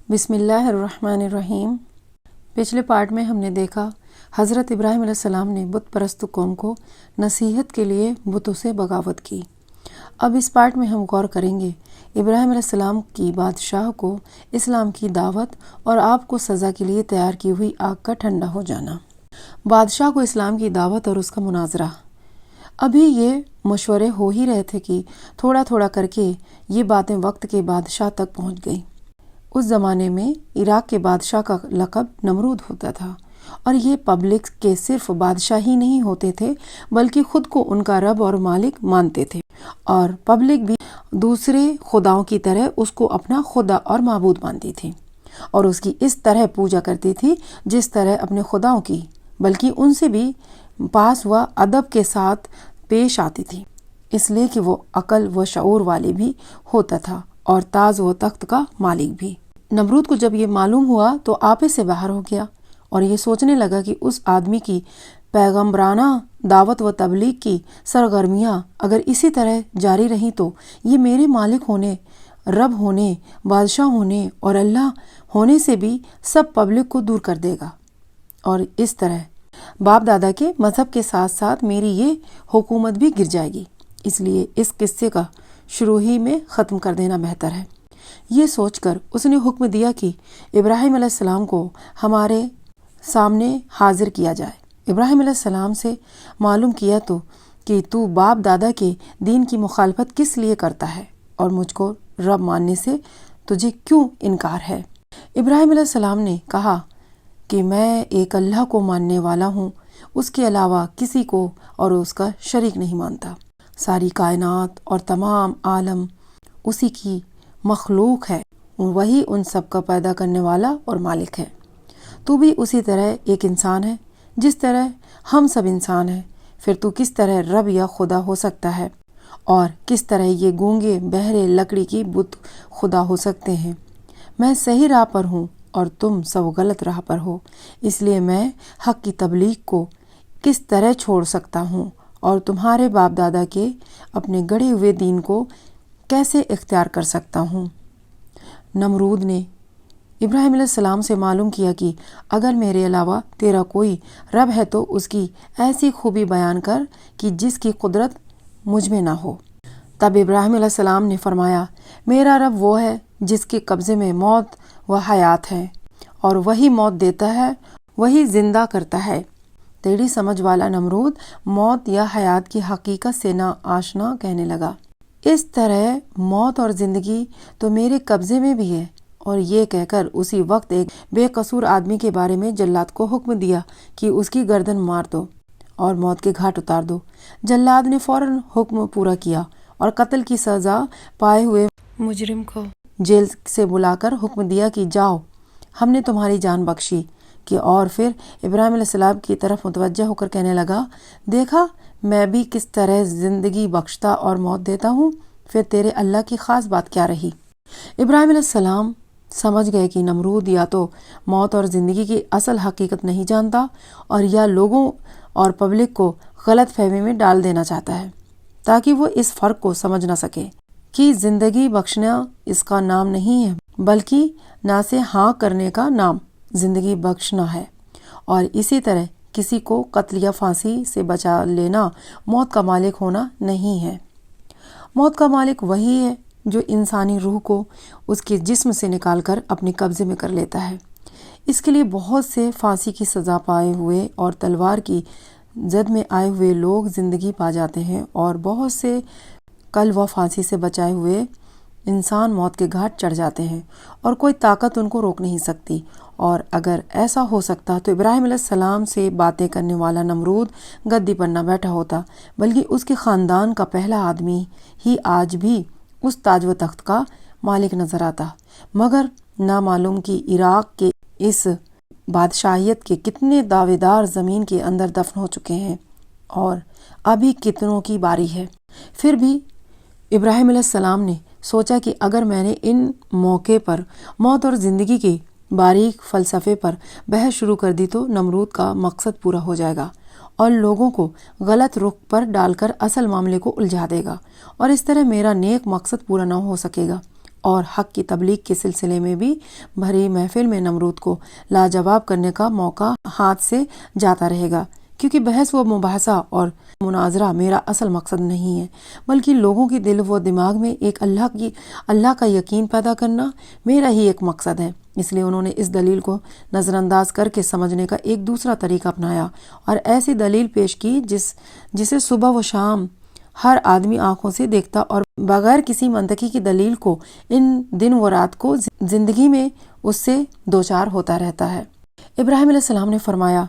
بسم اللہ الرحمن الرحیم۔ پچھلے پارٹ میں ہم نے دیکھا حضرت ابراہیم علیہ السلام نے بت پرست قوم کو نصیحت کے لیے بتوں سے بغاوت کی۔ اب اس پارٹ میں ہم غور کریں گے ابراہیم علیہ السلام کی بادشاہ کو اسلام کی دعوت اور آپ کو سزا کے لیے تیار کی ہوئی آگ کا ٹھنڈا ہو جانا۔ بادشاہ کو اسلام کی دعوت اور اس کا مناظرہ۔ ابھی یہ مشورے ہو ہی رہے تھے کہ تھوڑا تھوڑا کر کے یہ باتیں وقت کے بادشاہ تک پہنچ گئی۔ اس زمانے میں عراق کے بادشاہ کا لقب نمرود ہوتا تھا، اور یہ پبلک کے صرف بادشاہ ہی نہیں ہوتے تھے بلکہ خود کو ان کا رب اور مالک مانتے تھے، اور پبلک بھی دوسرے خداؤں کی طرح اس کو اپنا خدا اور معبود مانتی تھی، اور اس کی اس طرح پوجا کرتی تھی جس طرح اپنے خداؤں کی، بلکہ ان سے بھی پاس و ادب کے ساتھ پیش آتی تھی، اس لیے کہ وہ عقل و شعور والی بھی ہوتا تھا اور تاج و تخت کا مالک بھی۔ نمرود کو جب یہ معلوم ہوا تو آپے سے باہر ہو گیا اور یہ سوچنے لگا کہ اس آدمی کی پیغمبرانہ دعوت و تبلیغ کی سرگرمیاں اگر اسی طرح جاری رہیں تو یہ میرے مالک ہونے، رب ہونے، بادشاہ ہونے اور اللہ ہونے سے بھی سب پبلک کو دور کر دے گا، اور اس طرح باپ دادا کے مذہب کے ساتھ ساتھ میری یہ حکومت بھی گر جائے گی، اس لیے اس قصے کا شروع ہی میں ختم کر دینا بہتر ہے۔ یہ سوچ کر اس نے حکم دیا کہ ابراہیم علیہ السلام کو ہمارے سامنے حاضر کیا جائے۔ ابراہیم علیہ السلام سے معلوم کیا کہ تو باپ دادا کے دین کی مخالفت کس لیے کرتا ہے اور مجھ کو رب ماننے سے تجھے کیوں انکار ہے؟ ابراہیم علیہ السلام نے کہا کہ میں ایک اللہ کو ماننے والا ہوں، اس کے علاوہ کسی کو اور اس کا شریک نہیں مانتا۔ ساری کائنات اور تمام عالم اسی کی مخلوق ہے، وہی ان سب کا پیدا کرنے والا اور مالک ہے۔ تو بھی اسی طرح ایک انسان ہے جس طرح ہم سب انسان ہیں، پھر تو کس طرح رب یا خدا ہو سکتا ہے، اور کس طرح یہ گونگے بہرے لکڑی کی بت خدا ہو سکتے ہیں؟ میں صحیح راہ پر ہوں اور تم سب غلط راہ پر ہو، اس لیے میں حق کی تبلیغ کو کس طرح چھوڑ سکتا ہوں اور تمہارے باپ دادا کے اپنے گڑھے ہوئے دین کو کیسے اختیار کر سکتا ہوں؟ نمرود نے ابراہیم علیہ السلام سے معلوم کیا کہ اگر میرے علاوہ تیرا کوئی رب ہے تو اس کی ایسی خوبی بیان کر کہ جس کی قدرت مجھ میں نہ ہو۔ تب ابراہیم علیہ السلام نے فرمایا، میرا رب وہ ہے جس کے قبضے میں موت و حیات ہے، اور وہی موت دیتا ہے، وہی زندہ کرتا ہے۔ تیری سمجھ والا نمرود موت یا حیات کی حقیقت سے نہ آشنا کہنے لگا۔ اس طرح موت اور زندگی تو میرے قبضے میں بھی ہے، اور یہ کہہ کر اسی وقت ایک بے قصور آدمی کے بارے میں جلاد کو حکم دیا کہ اس کی گردن مار دو اور موت کے گھاٹ اتار دو۔ جلاد نے فوراً حکم پورا کیا اور قتل کی سزا پائے ہوئے مجرم کو جیل سے بلا کر حکم دیا کہ جاؤ، ہم نے تمہاری جان بخشی۔ اور پھر ابراہیم علیہ السلام کی طرف متوجہ ہو کر کہنے لگا، دیکھا میں بھی کس طرح زندگی بخشتا اور موت دیتا ہوں، پھر تیرے اللہ کی خاص بات کیا رہی؟ ابراہیم علیہ السلام سمجھ گئے کہ نمرود یا تو موت اور زندگی کی اصل حقیقت نہیں جانتا، اور یا لوگوں اور پبلک کو غلط فہمی میں ڈال دینا چاہتا ہے تاکہ وہ اس فرق کو سمجھ نہ سکے کہ زندگی بخشنا اس کا نام نہیں ہے، بلکہ نہ سے ہاں کرنے کا نام زندگی بخشنا ہے، اور اسی طرح کسی کو قتل یا پھانسی سے بچا لینا موت کا مالک ہونا نہیں ہے۔ موت کا مالک وہی ہے جو انسانی روح کو اس کے جسم سے نکال کر اپنے قبضے میں کر لیتا ہے۔ اس کے لیے بہت سے پھانسی کی سزا پائے ہوئے اور تلوار کی زد میں آئے ہوئے لوگ زندگی پا جاتے ہیں، اور بہت سے قل و پھانسی سے بچائے ہوئے انسان موت کے گھاٹ چڑھ جاتے ہیں، اور کوئی طاقت ان کو روک نہیں سکتی۔ اور اگر ایسا ہو سکتا تو ابراہیم علیہ السلام سے باتیں کرنے والا نمرود گدی پر نہ بیٹھا ہوتا، بلکہ اس کے خاندان کا پہلا آدمی ہی آج بھی اس تاج و تخت کا مالک نظر آتا۔ مگر نہ معلوم کہ عراق کے اس بادشاہیت کے کتنے دعوے دار زمین کے اندر دفن ہو چکے ہیں، اور ابھی کتنوں کی باری ہے۔ پھر بھی ابراہیم علیہ السلام نے سوچا کہ اگر میں نے ان موقع پر موت اور زندگی کے باریک فلسفے پر بحث شروع کر دی تو نمرود کا مقصد پورا ہو جائے گا، اور لوگوں کو غلط رخ پر ڈال کر اصل معاملے کو الجھا دے گا، اور اس طرح میرا نیک مقصد پورا نہ ہو سکے گا، اور حق کی تبلیغ کے سلسلے میں بھی بھری محفل میں نمرود کو لاجواب کرنے کا موقع ہاتھ سے جاتا رہے گا، کیونکہ بحث و مباحثہ اور مناظرہ میرا اصل مقصد نہیں ہے، بلکہ لوگوں کی دل و دماغ میں ایک اللہ کا یقین پیدا کرنا میرا ہی ایک مقصد ہے۔ اس لیے انہوں نے اس دلیل کو نظر انداز کر کے سمجھنے کا ایک دوسرا طریقہ اپنایا اور ایسی دلیل پیش کی جسے صبح و شام ہر آدمی آنکھوں سے دیکھتا اور بغیر کسی منطقی کی دلیل کو ان دن و رات کو زندگی میں اس سے دوچار ہوتا رہتا ہے۔ ابراہیم علیہ السلام نے فرمایا،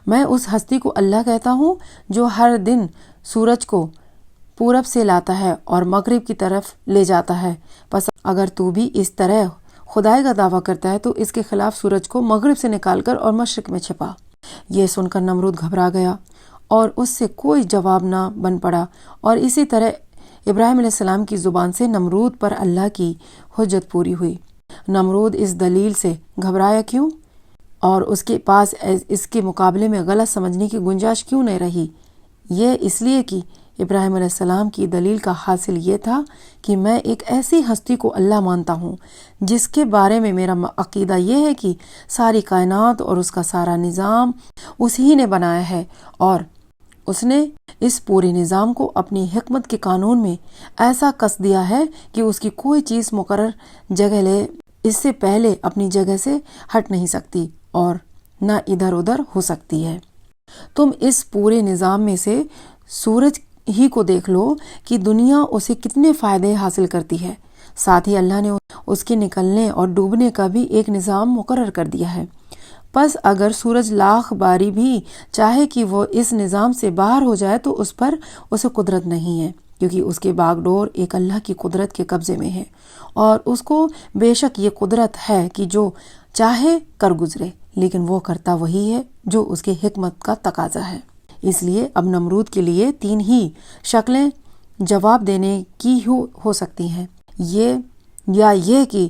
میں اس ہستی کو اللہ کہتا ہوں جو ہر دن سورج کو پورب سے لاتا ہے اور مغرب کی طرف لے جاتا ہے، پس اگر تو بھی اس طرح خدائی کا دعویٰ کرتا ہے تو اس کے خلاف سورج کو مغرب سے نکال کر اور مشرق میں چھپا۔ یہ سن کر نمرود گھبرا گیا اور اس سے کوئی جواب نہ بن پڑا، اور اسی طرح ابراہیم علیہ السلام کی زبان سے نمرود پر اللہ کی حجت پوری ہوئی۔ نمرود اس دلیل سے گھبرایا کیوں اور اس کے پاس اس کے مقابلے میں غلط سمجھنے کی گنجائش کیوں نہیں رہی؟ یہ اس لیے کہ ابراہیم علیہ السلام کی دلیل کا حاصل یہ تھا کہ میں ایک ایسی ہستی کو اللہ مانتا ہوں جس کے بارے میں میرا عقیدہ یہ ہے کہ ساری کائنات اور اس کا سارا نظام اسی نے بنایا ہے، اور اس نے اس پورے نظام کو اپنی حکمت کے قانون میں ایسا کس دیا ہے کہ اس کی کوئی چیز مقرر جگہ لے اس سے پہلے اپنی جگہ سے ہٹ نہیں سکتی اور نہ ادھر ادھر ہو سکتی ہے۔ تم اس پورے نظام میں سے سورج ہی کو دیکھ لو کہ دنیا اسے کتنے فائدے حاصل کرتی ہے، ساتھ ہی اللہ نے اس کے نکلنے اور ڈوبنے کا بھی ایک نظام مقرر کر دیا ہے۔ پس اگر سورج لاکھ باری بھی چاہے کہ وہ اس نظام سے باہر ہو جائے تو اس پر اسے قدرت نہیں ہے، کیونکہ اس کے باغ ڈور ایک اللہ کی قدرت کے قبضے میں ہے، اور اس کو بے شک یہ قدرت ہے کہ جو چاہے کر گزرے، لیکن وہ کرتا وہی ہے جو اس کے حکمت کا تقاضا ہے۔ اس لیے اب نمرود کے لیے تین ہی شکلیں جواب دینے کی ہو سکتی ہیں، یہ کہ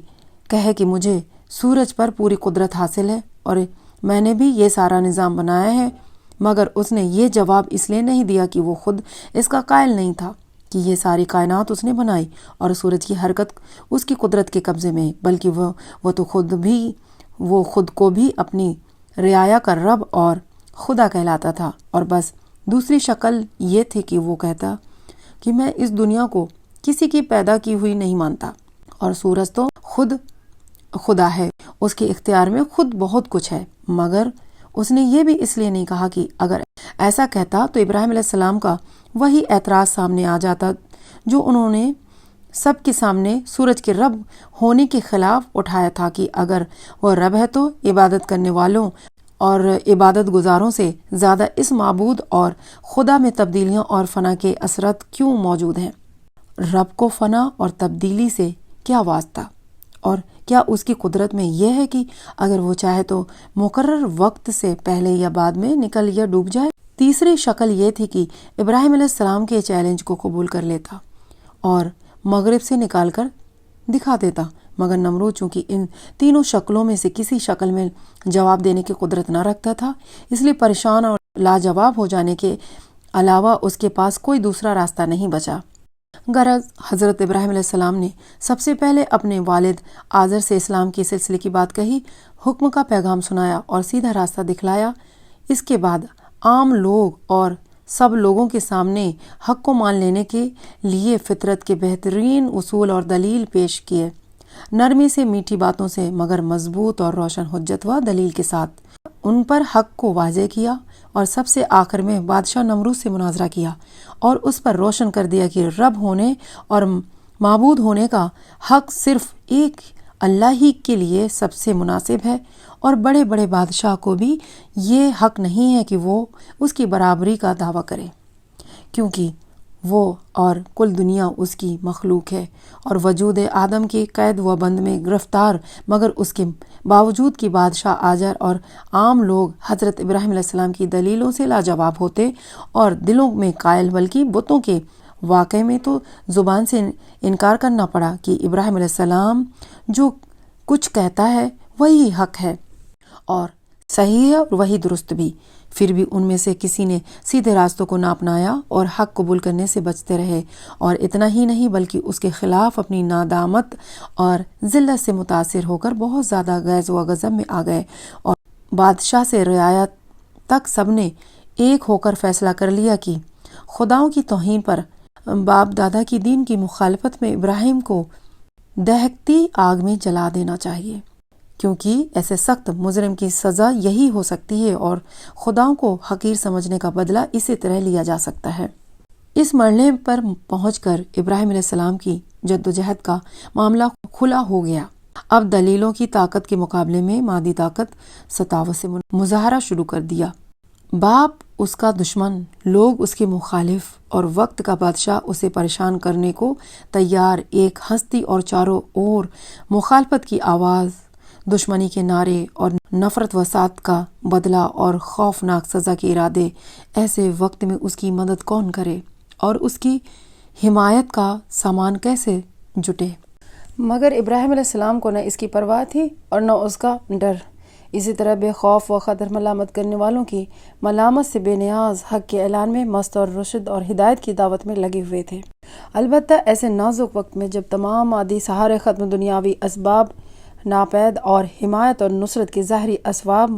کہے کہ مجھے سورج پر پوری قدرت حاصل ہے اور میں نے بھی یہ سارا نظام بنایا ہے، مگر اس نے یہ جواب اس لیے نہیں دیا کہ وہ خود اس کا قائل نہیں تھا کہ یہ ساری کائنات اس نے بنائی اور سورج کی حرکت اس کی قدرت کے قبضے میں، بلکہ وہ خود کو بھی اپنی رعایا کا رب اور خدا کہلاتا تھا، اور بس دوسری شکل یہ تھی کہ وہ کہتا کہ میں اس دنیا کو کسی کی پیدا کی ہوئی نہیں مانتا، اور سورج تو خود خدا ہے، اس کے اختیار میں خود بہت کچھ ہے۔ مگر اس نے یہ بھی اس لیے نہیں کہا کہ اگر ایسا کہتا تو ابراہیم علیہ السلام کا وہی اعتراض سامنے آ جاتا جو انہوں نے سب کے سامنے سورج کے رب ہونے کے خلاف اٹھایا تھا کہ اگر وہ رب ہے تو عبادت کرنے والوں اور عبادت گزاروں سے زیادہ اس معبود اور خدا میں تبدیلیاں اور فنا کے اثرات کیوں موجود ہیں؟ رب کو فنا اور تبدیلی سے کیا واسطہ، اور کیا اس کی قدرت میں یہ ہے کہ اگر وہ چاہے تو مقرر وقت سے پہلے یا بعد میں نکل یا ڈوب جائے؟ تیسری شکل یہ تھی کہ ابراہیم علیہ السلام کے چیلنج کو قبول کر لیتا اور مغرب سے نکال کر دکھا دیتا، مگر نمرود چونکہ ان تینوں شکلوں میں سے کسی شکل میں جواب دینے کی قدرت نہ رکھتا تھا، اس لیے پریشان اور لاجواب ہو جانے کے علاوہ اس کے پاس کوئی دوسرا راستہ نہیں بچا۔ غرض حضرت ابراہیم علیہ السلام نے سب سے پہلے اپنے والد آزر سے اسلام کے سلسلے کی بات کہی، حکم کا پیغام سنایا اور سیدھا راستہ دکھلایا۔ اس کے بعد عام لوگ اور سب لوگوں کے سامنے حق کو مان لینے کے لیے فطرت کے بہترین اصول اور دلیل پیش کیے، نرمی سے، میٹھی باتوں سے، مگر مضبوط اور روشن حجت و دلیل کے ساتھ ان پر حق کو واضح کیا، اور سب سے آخر میں بادشاہ نمرود سے مناظرہ کیا اور اس پر روشن کر دیا کہ رب ہونے اور معبود ہونے کا حق صرف ایک اللہ ہی کے لیے سب سے مناسب ہے، اور بڑے بڑے بادشاہ کو بھی یہ حق نہیں ہے کہ وہ اس کی برابری کا دعویٰ کرے، کیونکہ وہ اور کل دنیا اس کی مخلوق ہے اور وجود آدم کی قید و بند میں گرفتار، مگر اس کے باوجود کہ بادشاہ آجر اور عام لوگ حضرت ابراہیم علیہ السلام کی دلیلوں سے لاجواب ہوتے اور دلوں میں قائل، بلکہ بتوں کے واقعے میں تو زبان سے انکار کرنا پڑا کہ ابراہیم علیہ السلام جو کچھ کہتا ہے وہی حق ہے، اور صحیح ہے اور وہی درست بھی۔ پھر بھی ان میں سے کسی نے سیدھے راستوں کو نہ اپنایا اور حق قبول کرنے سے بچتے رہے، اور اتنا ہی نہیں بلکہ اس کے خلاف اپنی نادامت اور ذلت سے متاثر ہو کر بہت زیادہ غیظ و غضب میں آ گئے، اور بادشاہ سے رعایا تک سب نے ایک ہو کر فیصلہ کر لیا کہ خداؤں کی توہین پر باپ دادا کی دین کی مخالفت میں ابراہیم کو دہکتی آگ میں جلا دینا چاہیے، کیونکہ ایسے سخت مجرم کی سزا یہی ہو سکتی ہے اور خداؤں کو حقیر سمجھنے کا بدلہ اسی طرح لیا جا سکتا ہے۔ اس مرحلے پر پہنچ کر ابراہیم علیہ السلام کی جدوجہد کا معاملہ کھلا ہو گیا۔ اب دلیلوں کی طاقت کے مقابلے میں مادی طاقت ستاوت سے مظاہرہ شروع کر دیا۔ باپ اس کا دشمن، لوگ اس کے مخالف، اور وقت کا بادشاہ اسے پریشان کرنے کو تیار، ایک ہستی اور چاروں اور مخالفت کی آواز، دشمنی کے نعرے اور نفرت وسعت کا بدلہ اور خوفناک سزا کے ارادے۔ ایسے وقت میں اس کی مدد کون کرے اور اس کی حمایت کا سامان کیسے جٹے؟ مگر ابراہیم علیہ السلام کو نہ اس کی پرواہ تھی اور نہ اس کا ڈر۔ اسی طرح بے خوف و خطر ملامت کرنے والوں کی ملامت سے بے نیاز حق کے اعلان میں مست اور رشد اور ہدایت کی دعوت میں لگے ہوئے تھے۔ البتہ ایسے نازک وقت میں جب تمام مادی سہارے ختم، دنیاوی اسباب ناپید اور حمایت اور نصرت کے ظاہری اسباب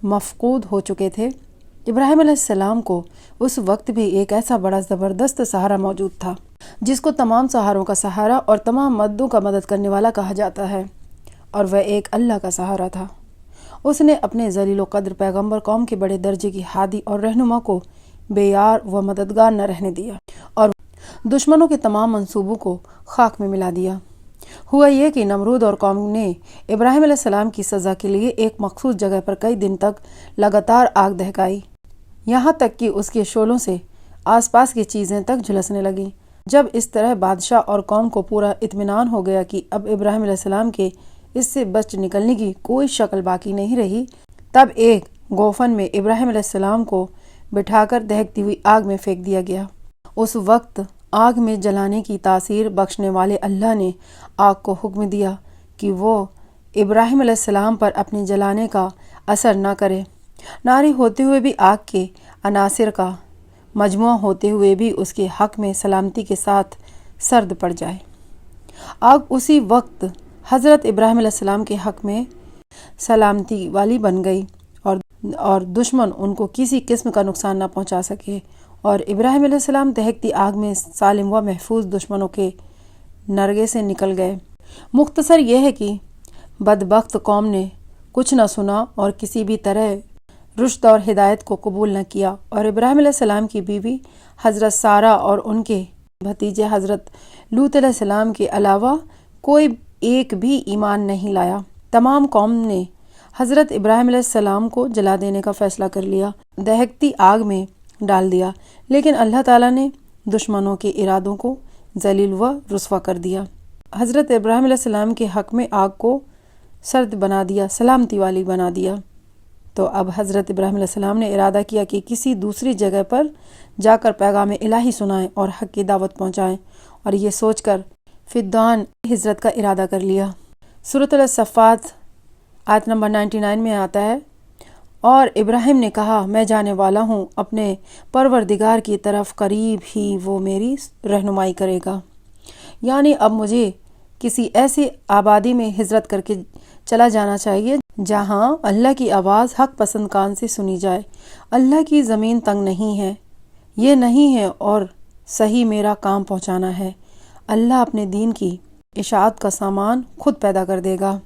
مفقود ہو چکے تھے، ابراہیم علیہ السلام کو اس وقت بھی ایک ایسا بڑا زبردست سہارا موجود تھا جس کو تمام سہاروں کا سہارا اور تمام مددوں کا مدد کرنے والا کہا جاتا ہے، اور وہ ایک اللہ کا سہارا تھا۔ اس نے اپنے ذلیل و قدر پیغمبر قوم کے بڑے درجے کی ہادی اور رہنما کو بے یار و مددگار نہ رہنے دیا اور دشمنوں کے تمام منصوبوں کو خاک میں ملا دیا۔ ہوا یہ کہ نمرود اور قوم نے ابراہیم علیہ السلام کی سزا کے لیے ایک مخصوص جگہ پر کئی دن تک لگاتار آگ دہکائی، یہاں تک کہ اس کے شعلوں سے آس پاس کی چیزیں تک جھلسنے لگیں۔ جب اس طرح بادشاہ اور قوم کو پورا اطمینان ہو گیا کہ اب ابراہیم علیہ السلام کے اس سے بچ نکلنے کی کوئی شکل باقی نہیں رہی، تب ایک گوفن میں ابراہیم علیہ السلام کو بٹھا کر دہکتی ہوئی آگ میں پھینک دیا گیا۔ اس وقت آگ میں جلانے کی تاثیر بخشنے والے اللہ نے آگ کو حکم دیا کہ وہ ابراہیم علیہ السلام پر اپنے جلانے کا اثر نہ کرے، ناری ہوتے ہوئے بھی آگ کے عناصر کا مجموعہ ہوتے ہوئے بھی اس کے حق میں سلامتی کے ساتھ سرد پڑ جائے۔ آگ اسی وقت حضرت ابراہیم علیہ السلام کے حق میں سلامتی والی بن گئی اور دشمن ان کو کسی قسم کا نقصان نہ پہنچا سکے، اور ابراہیم علیہ السلام دہکتی آگ میں سالم و محفوظ دشمنوں کے نرغے سے نکل گئے۔ مختصر یہ ہے کہ بدبخت قوم نے کچھ نہ سنا اور کسی بھی طرح رشد اور ہدایت کو قبول نہ کیا، اور ابراہیم علیہ السلام کی بیوی حضرت سارہ اور ان کے بھتیجے حضرت لوط علیہ السلام کے علاوہ کوئی ایک بھی ایمان نہیں لایا۔ تمام قوم نے حضرت ابراہیم علیہ السلام کو جلا دینے کا فیصلہ کر لیا، دہکتی آگ میں ڈال دیا، لیکن اللہ تعالیٰ نے دشمنوں کے ارادوں کو ذلیل و رسوا کر دیا۔ حضرت ابراہیم علیہ السلام کے حق میں آگ کو سرد بنا دیا، سلامتی والی بنا دیا۔ تو اب حضرت ابراہیم علیہ السلام نے ارادہ کیا کہ کسی دوسری جگہ پر جا کر پیغام الہی سنائیں اور حق کی دعوت پہنچائیں، اور یہ سوچ کر فدان ہجرت کا ارادہ کر لیا۔ سورۃ الصفات آیت نمبر 99 میں آتا ہے، اور ابراہیم نے کہا میں جانے والا ہوں اپنے پروردگار کی طرف، قریب ہی وہ میری رہنمائی کرے گا۔ یعنی اب مجھے کسی ایسی آبادی میں ہجرت کر کے چلا جانا چاہیے جہاں اللہ کی آواز حق پسند کان سے سنی جائے۔ اللہ کی زمین تنگ نہیں ہے، یہ نہیں ہے، اور صحیح میرا کام پہنچانا ہے۔ اللہ اپنے دین کی اشاعت کا سامان خود پیدا کر دے گا۔